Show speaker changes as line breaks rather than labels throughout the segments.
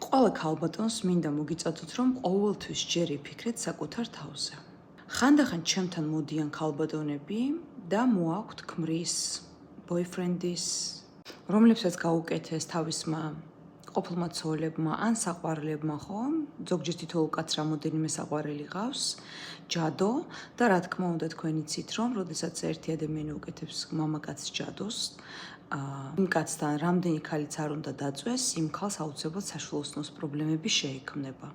ყველა ქალბატონს მინდა მოგიწოდოთ, რომ ყოველთვის ჯერ იფიქრეთ საკუთარ თავზე. ხანდახან ჩემთან მოდიან ქალბატონები და მოაქვთ ქმრის, ბოიფრენდის, რომლებსაც გაუკეთეს თავისმა ყოფილმა ცოლებმა ან საყვარელებმა, ხომ? ზოგჯერ თითოეულ კაცს რამოდენიმე საყვარელი ყავს, ჯადო და რა თქმა უნდა თქვენ იცით, რომ როდესაც ერთი ადამიანი უკეთებს მამაკაცს ჯადოს, იმ კაცთან რამდენი ქალიც არ უნდა დაწვეს, იმ ქალს აუცილებლად საშვილოსნოს პრობლემები შეექმნება.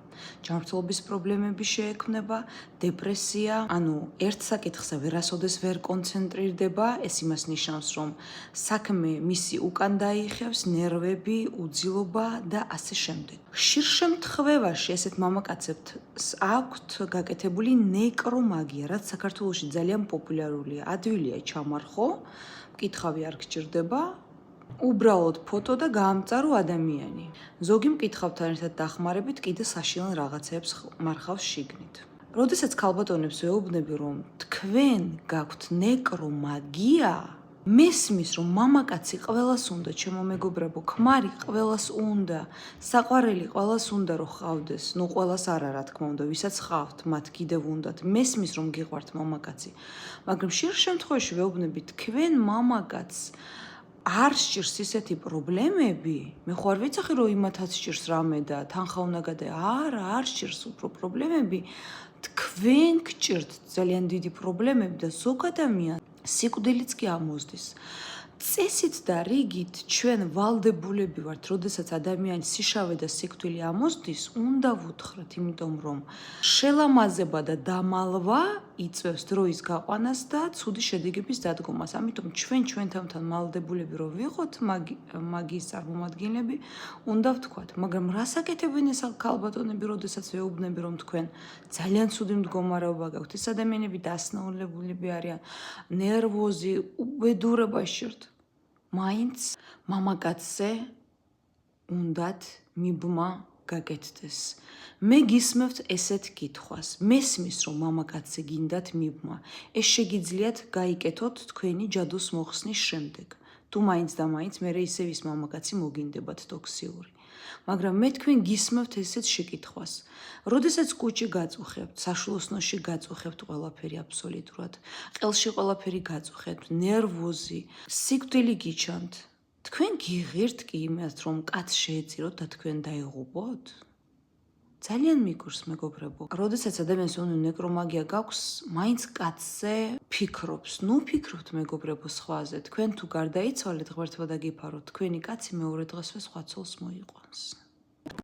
ჯანმრთელობის პრობლემები შეექმნება, დეპრესია, ანუ ერთ საკითხზე ვერასოდეს ვერ კონცენტრირდება, ეს იმას ნიშნავს, რომ საქმე მისი უკან დაიხევს, ნერვები, უძილობა და ასე შემდეგ. ხშირ შემთხვევაში ესეთ მამაკაცებს აქვთ გაკეთებული ნეკრომაგია, რაც საქართველოში ძალიან პოპულარულია. ადვილია ჩამარხო, მკითხავი არ გჭირდება, უბრალოდ ფოტო და გაამწარო ადამიანი. ზოგი მკითხავთან ერთად დახმარებით კიდე საშინელ რაღაცებს მარხავს შიგნით. როდესაც ქალბატონებს ვეუბნები, რომ თქვენ გაქვთ ნეკრომაგია, მესმის, რომ მამაკაცი ყველას უნდა, ჩემო მეგობრებო, ქმარი ყველას უნდა, საყვარელი ყველას უნდა რომ ხავდეს, ნუ ყველას არა რა თქმა უნდა, ვისაც ხავთ, მათ კიდევ უნდათ, მესმის რომ გიყვართ მამაკაცი. მაგრამ ხშირ შემთხვევაში ვეუბნები, თქვენ მამაკაცს არ სჭირს ისეთი პრობლემები, მე ხო არ ვიცახი რომ იმათაც სჭირს რამე და თანხა უნდა გადაე, არა, არ სჭირს უფრო პრობლემები, თქვენ გჭირთ ძალიან დიდი პრობლემები და ზოგ ადამიანს სიკვდილიც კი ამოსდის. წესით და რიგით ჩვენ ვალდებულები ვართ, როდესაც ადამიანს სიშავე და სიკვდილი ამოსდის, უნდა ვუთხრათ, იმიტომ რომ შელამაზება და დამალვა იწვევს დროის გაყვანას და ცუდი შედეგების დადგომას. ამიტომ ჩვენ ჩვენთანთან ვალდებულები რომ ვიყოთ მაგიის წარმომადგენლები, უნდა ვთქვათ. მაგრამ რას აკეთებენ ეს ქალბატონები, როდესაც ვეუბნები, რომ თქვენ ძალიან ცუდი მდგომარეობა გაქვთ, ეს ადამიანები დასნეულებულები არიან, ნერვოზი, უბედურებაში შორთ. მაინც მამაკაცზე უნდათ მიბმა გაკეთდეს. მე გისმევთ ესეთ კითხვას. მესმის რომ მამაკაცზე გინდათ მიბმა. ეს შეგიძლიათ გაიკეთოთ თქვენი ჯადოს მოხსნის შემდეგ. თუ მაინც და მაინც მე ისევ ის მამაკაცი მოგინდებათ ტოქსიური. მაგრამ მე თქვენ გისმევთ ესეთ შეკითხვას. როდესაც კუჭი გაწუხებთ, საშვილოსნოში გაწუხებთ ყველაფერი აბსოლუტურად, ყელში ყველაფერი გაწუხებთ, ნერვოზი, სიკვდილი გიჩანთ. თქვენ გიღირთ კი იმას, რომ კაცს შეეწიროთ და თქვენ დაიღუპოთ? ძალიან მიგურს მეგობრებო. როდესაც ადამიანს ნეკრომაგია გაქვს, მაინც კაცზე ფიქრობს. ნუ ფიქრობთ მეგობრებო სხვაზე. თქვენ თუ გარდაიცვალეთ, ღმერთმა დაგიფაროთ, თქვენი კაცი მეორე დღესვე სხვა ცოლს მოიყვანს.